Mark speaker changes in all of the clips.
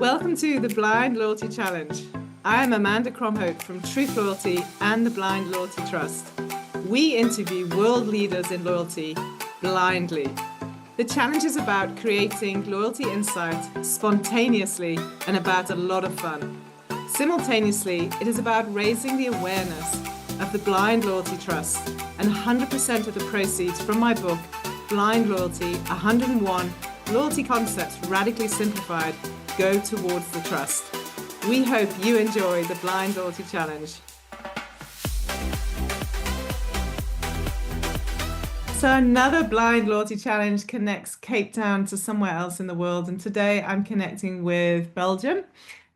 Speaker 1: Welcome to the Blind Loyalty Challenge. I am Amanda Cromhope from Truth Loyalty and the Blind Loyalty Trust. We interview world leaders in loyalty blindly. The challenge is about creating loyalty insight spontaneously and about a lot of fun. Simultaneously, it is about raising the awareness of the Blind Loyalty Trust, and 100% of the proceeds from my book, Blind Loyalty 101 Loyalty Concepts Radically Simplified, go towards the trust. We hope you enjoy the Blind Loyalty Challenge. So another Blind Loyalty Challenge connects Cape Town to somewhere else in the world. And today I'm connecting with Belgium,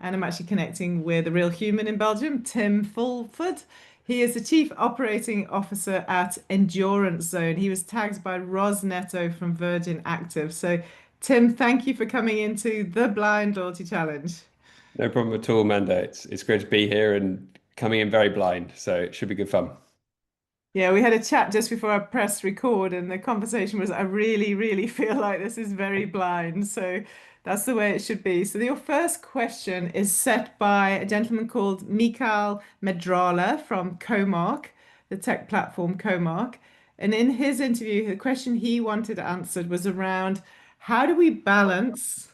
Speaker 1: and I'm actually connecting with a real human in Belgium, Tim Fulford. He is the Chief Operating Officer at Endurance Zone. He was tagged by Ros Neto from Virgin Active. So Tim, thank you for coming into the Blind Loyalty Challenge.
Speaker 2: No problem at all, Amanda. It's great to be here and coming in very blind, so it should be good fun.
Speaker 1: Yeah, we had a chat just before I pressed record, and the conversation was, I really, really feel like this is very blind. So that's the way it should be. So your first question is set by a gentleman called Mikhail Medrala from Comark, the tech platform Comark. And in his interview, the question he wanted answered was around how do we balance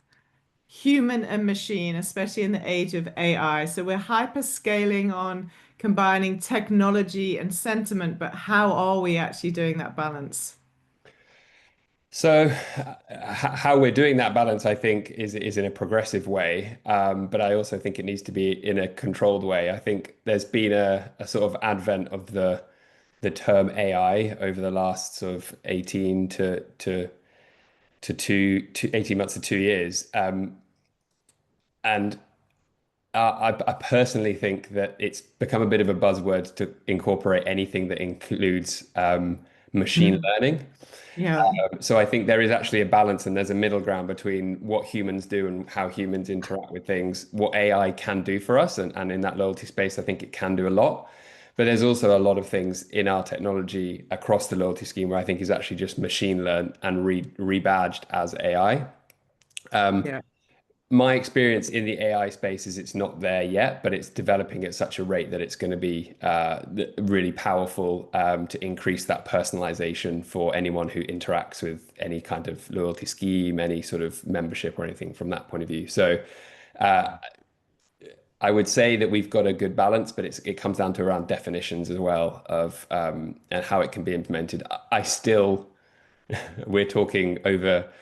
Speaker 1: human and machine, especially in the age of AI. So we're hyper scaling on combining technology and sentiment, but how are we actually doing that balance?
Speaker 2: So, how we're doing that balance, I think, is in a progressive way, but I also think it needs to be in a controlled way. I think there's been a sort of advent of the term AI over the last sort of 18 to 18 months to 2 years, and I personally think that it's become a bit of a buzzword to incorporate anything that includes machine
Speaker 1: Mm.
Speaker 2: learning.
Speaker 1: Yeah,
Speaker 2: So I think there is actually a balance and there's a middle ground between what humans do and how humans interact with things, what AI can do for us. And in that loyalty space, I think it can do a lot. But there's also a lot of things in our technology across the loyalty scheme where I think is actually just machine learned and rebadged as AI.
Speaker 1: yeah,
Speaker 2: My experience in the AI space is it's not there yet, but it's developing at such a rate that it's going to be really powerful to increase that personalization for anyone who interacts with any kind of loyalty scheme, any sort of membership or anything from that point of view. So uh, I would say that we've got a good balance, but it comes down to around definitions as well of and how it can be implemented. I still we're talking over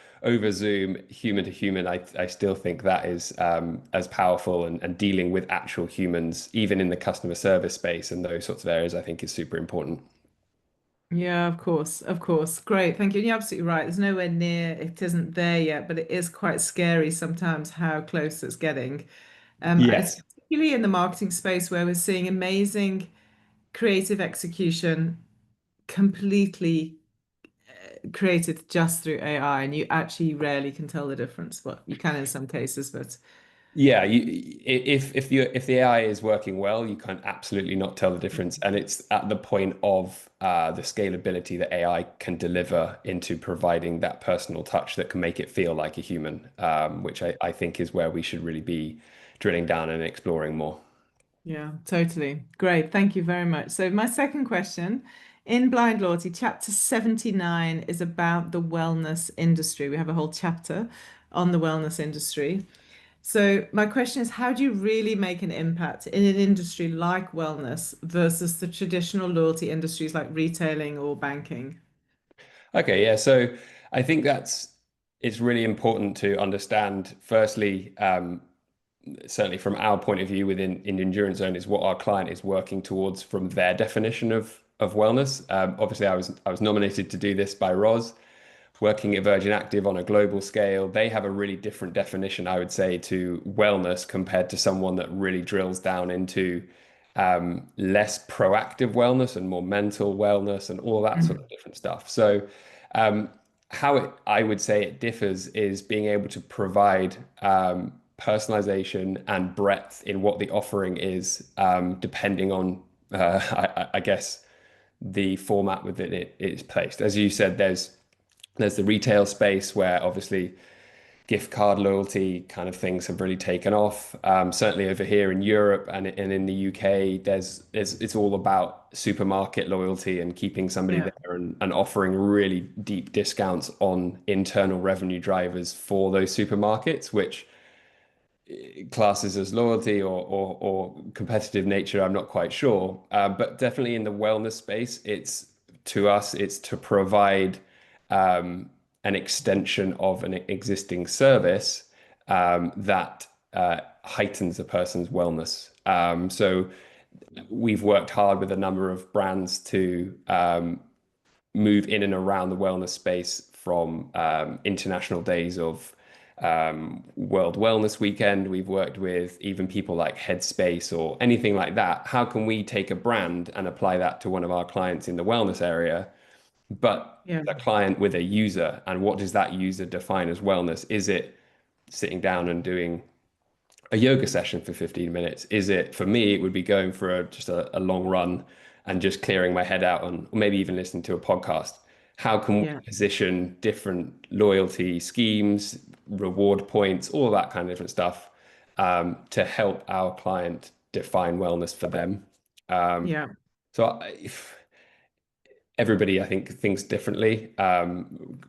Speaker 2: Zoom, human to human. I still think that is as powerful and dealing with actual humans, even in the customer service space and those sorts of areas, I think is super important.
Speaker 1: yeah, of course, of course. Great, thank you. And you're absolutely right. There's nowhere near, it isn't there yet, but it is quite scary sometimes how close it's getting. And it's
Speaker 2: Yes.
Speaker 1: particularly in the marketing space where we're seeing amazing creative execution completely created just through AI, and you actually rarely can tell the difference. Well, you can in some cases, but
Speaker 2: Yeah, if the AI is working well, you can absolutely not tell the difference, and it's at the point of the scalability that AI can deliver into providing that personal touch that can make it feel like a human, which I think is where we should really be drilling down and exploring more.
Speaker 1: yeah, totally. Great. Thank you very much. So my second question in Blind Loyalty, chapter 79 is about the wellness industry. We have a whole chapter on the wellness industry. So my question is, how do you really make an impact in an industry like wellness versus the traditional loyalty industries like retailing or banking?
Speaker 2: Okay, yeah. So I think it's really important to understand, firstly, certainly from our point of view in Endurance Zone, is what our client is working towards from their definition of wellness. Obviously, I was nominated to do this by Ros, working at Virgin Active on a global scale. They have a really different definition, I would say, to wellness compared to someone that really drills down into less proactive wellness and more mental wellness and all that sort
Speaker 1: Mhm.
Speaker 2: of different stuff. So, um, I would say it differs is being able to provide personalization and breadth in what the offering is, depending on, I guess, the format within it is placed. As you said, there's the retail space where obviously gift card loyalty kind of things have really taken off. Certainly over here in Europe and in the UK, it's all about supermarket loyalty and keeping somebody
Speaker 1: Yeah.
Speaker 2: there and offering really deep discounts on internal revenue drivers for those supermarkets, which classes as loyalty or competitive nature, I'm not quite sure. But definitely in the wellness space, it's to provide an extension of an existing service that heightens a person's wellness. So we've worked hard with a number of brands to move in and around the wellness space from international days of World Wellness Weekend. We've worked with even people like Headspace or anything like that. How can we take a brand and apply that to one of our clients in the wellness area, but
Speaker 1: Yeah.
Speaker 2: the client with a user? And what does that user define as wellness? Is it sitting down and doing a yoga session for 15 minutes? Is it, for me, it would be going for just a long run and just clearing my head out and maybe even listening to a podcast. How can we
Speaker 1: Yeah.
Speaker 2: position different loyalty schemes, reward points, all of that kind of different stuff to help our client define wellness for them? Um,
Speaker 1: Yeah.
Speaker 2: so if everybody, I think, thinks differently.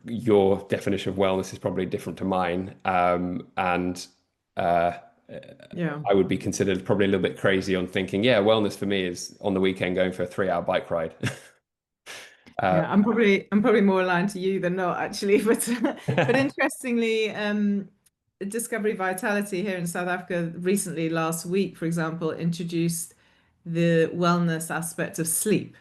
Speaker 2: Your definition of wellness is probably different to mine. And uh,
Speaker 1: Yeah.
Speaker 2: I would be considered probably a little bit crazy on thinking, yeah, wellness for me is on the weekend going for a 3 hour bike ride. Uh,
Speaker 1: Yeah, I'm probably more aligned to you than not actually, but interestingly, Discovery Vitality here in South Africa recently last week, for example, introduced the wellness aspect of sleep.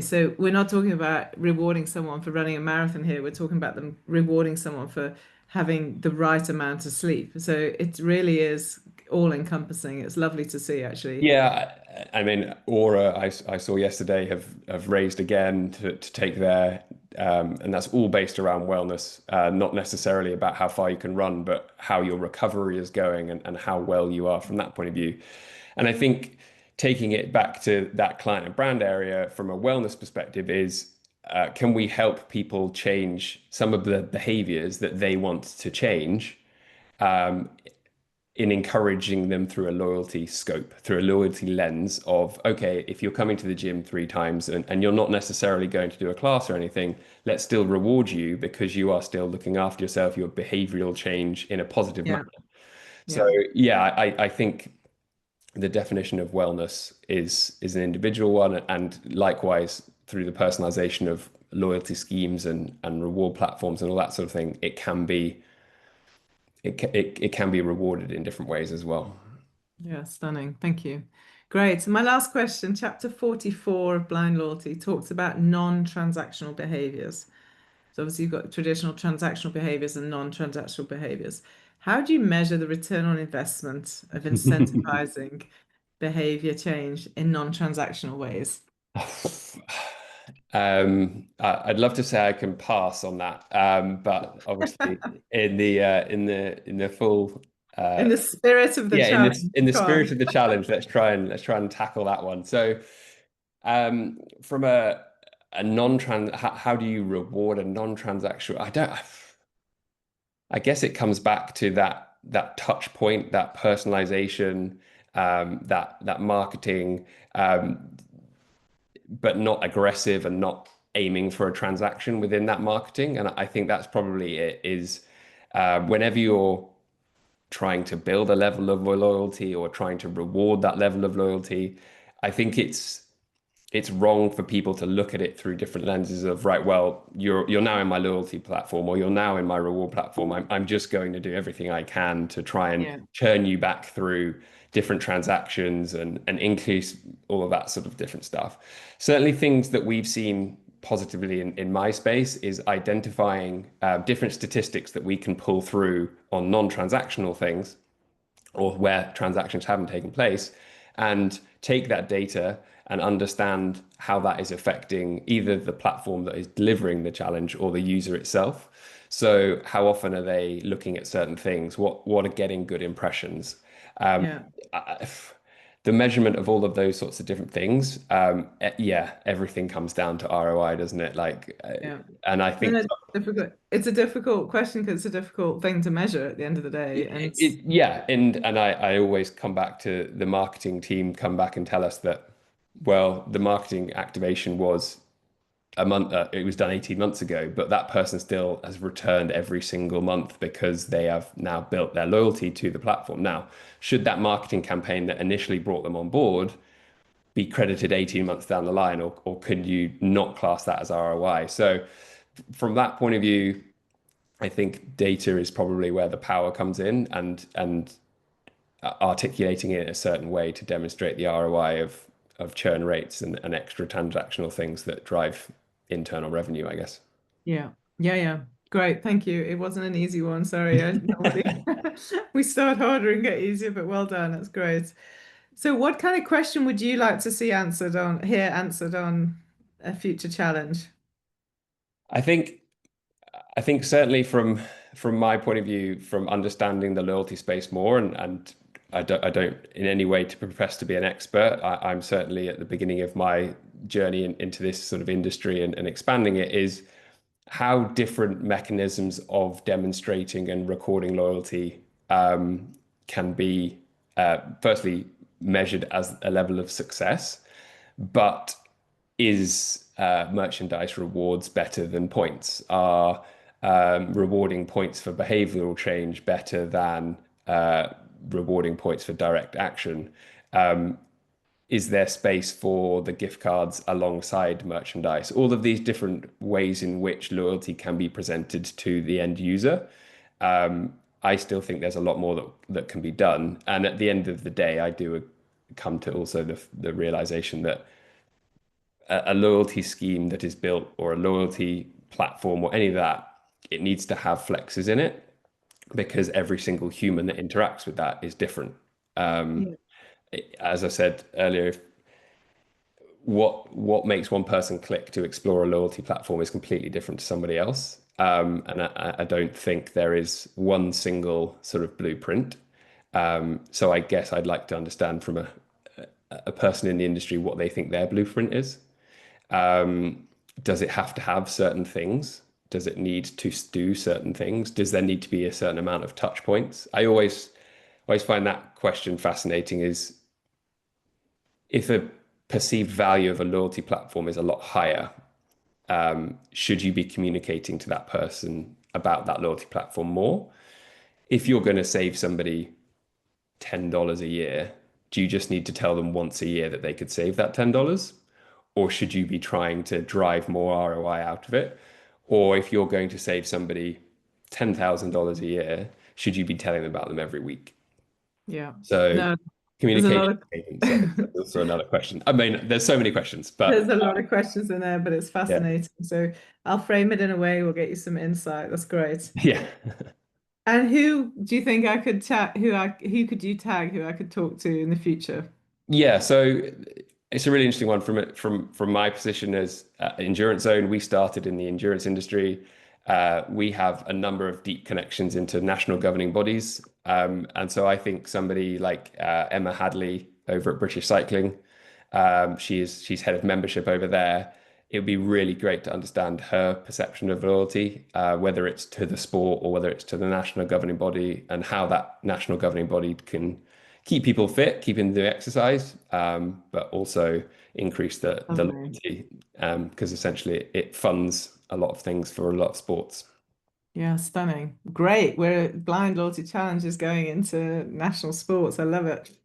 Speaker 1: So we're not talking about rewarding someone for running a marathon here. We're talking about them rewarding someone for having the right amount of sleep. So it really is all encompassing. It's lovely to see actually.
Speaker 2: Yeah, I mean, Aura, I saw yesterday have raised again to take their, and that's all based around wellness, not necessarily about how far you can run, but how your recovery is going and how well you are from that point of view. And I think taking it back to that client and brand area from a wellness perspective is, can we help people change some of the behaviors that they want to change? Um, in encouraging them through a loyalty scope, through a loyalty lens of, okay, if you're coming to the gym 3 times and you're not necessarily going to do a class or anything, let's still reward you because you are still looking after yourself, your behavioral change in a positive
Speaker 1: Yeah,
Speaker 2: manner. So
Speaker 1: yeah,
Speaker 2: yeah, I think the definition of wellness is an individual one, and likewise through the personalization of loyalty schemes and reward platforms and all that sort of thing, it can be rewarded in different ways as well.
Speaker 1: yeah, stunning. Thank you. Great. So my last question, chapter 44 of Blind Loyalty talks about non-transactional behaviors. So obviously you've got traditional transactional behaviors and non-transactional behaviors. How do you measure the return on investment of incentivizing behavior change in non-transactional ways?
Speaker 2: I'd love to say I can pass on that, but obviously in the full
Speaker 1: In the spirit of the
Speaker 2: yeah,
Speaker 1: challenge,
Speaker 2: in the
Speaker 1: go
Speaker 2: spirit
Speaker 1: on.
Speaker 2: of the challenge, let's try and tackle that one. So from a non-trans, how do you reward a non-transactional? I guess it comes back to that touch point, that personalization, that marketing. But not aggressive and not aiming for a transaction within that marketing. And I think that's probably it is whenever you're trying to build a level of loyalty or trying to reward that level of loyalty, I think it's wrong for people to look at it through different lenses of, right, well, you're now in my loyalty platform or you're now in my reward platform. I'm just going to do everything I can to try and
Speaker 1: Yeah,
Speaker 2: churn you back through different transactions and increase all of that sort of different stuff. Certainly things that we've seen positively in my space is identifying different statistics that we can pull through on non-transactional things or where transactions haven't taken place, and take that data and understand how that is affecting either the platform that is delivering the challenge or the user itself. So how often are they looking at certain things? What are getting good impressions? Um,
Speaker 1: yeah,
Speaker 2: I- the measurement of all of those sorts of different things, yeah, everything comes down to ROI, doesn't it?
Speaker 1: Yeah.
Speaker 2: And I
Speaker 1: No,
Speaker 2: think
Speaker 1: no, difficult. It's a difficult question because it's a difficult thing to measure at the end of the day. And
Speaker 2: yeah, and I always come back to the marketing team, come back and tell us that, well, the marketing activation was a month, it was done 18 months ago, but that person still has returned every single month because they have now built their loyalty to the platform. Now, should that marketing campaign that initially brought them on board be credited 18 months down the line, or could you not class that as ROI? So from that point of view, I think data is probably where the power comes in, and articulating it in a certain way to demonstrate the ROI of churn rates and extra transactional things that drive internal revenue, I guess.
Speaker 1: yeah, yeah, yeah. Great. Thank you. It wasn't an easy one. Sorry. I normally we start harder and get easier, but well done. That's great. So what kind of question would you like to see answered on a future challenge?
Speaker 2: I think I think certainly from my point of view, from understanding the loyalty space more, and I don't in any way to profess to be an expert. I'm certainly at the beginning of my journey into this sort of industry and expanding it, is how different mechanisms of demonstrating and recording loyalty can be firstly measured as a level of success, but is merchandise rewards better than points? Are rewarding points for behavioral change better than rewarding points for direct action? Is there space for the gift cards alongside merchandise? All of these different ways in which loyalty can be presented to the end user. I still think there's a lot more that can be done. And at the end of the day, I do come to also the realization that a loyalty scheme that is built, or a loyalty platform, or any of that, it needs to have flexes in it because every single human that interacts with that is different. Um,
Speaker 1: Yeah.
Speaker 2: as I said earlier, what makes one person click to explore a loyalty platform is completely different to somebody else. And I don't think there is one single sort of blueprint. So I guess I'd like to understand from a person in the industry what they think their blueprint is. Does it have to have certain things? Does it need to do certain things? Does there need to be a certain amount of touch points? I always find that question fascinating, is if a perceived value of a loyalty platform is a lot higher, should you be communicating to that person about that loyalty platform more? If you're going to save somebody $10 a year, do you just need to tell them once a year that they could save that $10? Or should you be trying to drive more ROI out of it? Or if you're going to save somebody $10,000 a year, should you be telling them about them every week?
Speaker 1: Yeah.
Speaker 2: So
Speaker 1: No, there's a lot
Speaker 2: communication
Speaker 1: of
Speaker 2: cadence, that's also another question. I mean, there's so many questions,
Speaker 1: there's
Speaker 2: but
Speaker 1: a lot of questions in there, but it's
Speaker 2: yeah,
Speaker 1: fascinating. So I'll frame it in a way, we'll get you some insight. That's great.
Speaker 2: yeah.
Speaker 1: And who do you think I could chat who could you tag who I could talk to in the future?
Speaker 2: Yeah, so it's a really interesting one from my position as endurance zone. We started in the endurance industry. We have a number of deep connections into national governing bodies, and so I think somebody like Emma Hadley over at British Cycling, she's head of membership over there. It would be really great to understand her perception of loyalty, whether it's to the sport or whether it's to the national governing body, and how that national governing body can keep people fit, keep them doing exercise, but also increase the
Speaker 1: Lovely.
Speaker 2: loyalty, because essentially it funds a lot of things for a lot of sports.
Speaker 1: Yeah, stunning. Great. We're Blind Loyalty Challenge is going into national sports. I love it.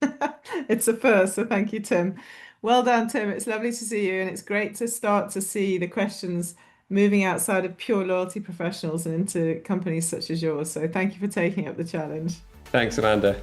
Speaker 1: It's a first, so thank you, Tim. Well done, Tim. It's lovely to see you, and it's great to start to see the questions moving outside of pure loyalty professionals and into companies such as yours. So thank you for taking up the challenge.
Speaker 2: Thanks, Amanda.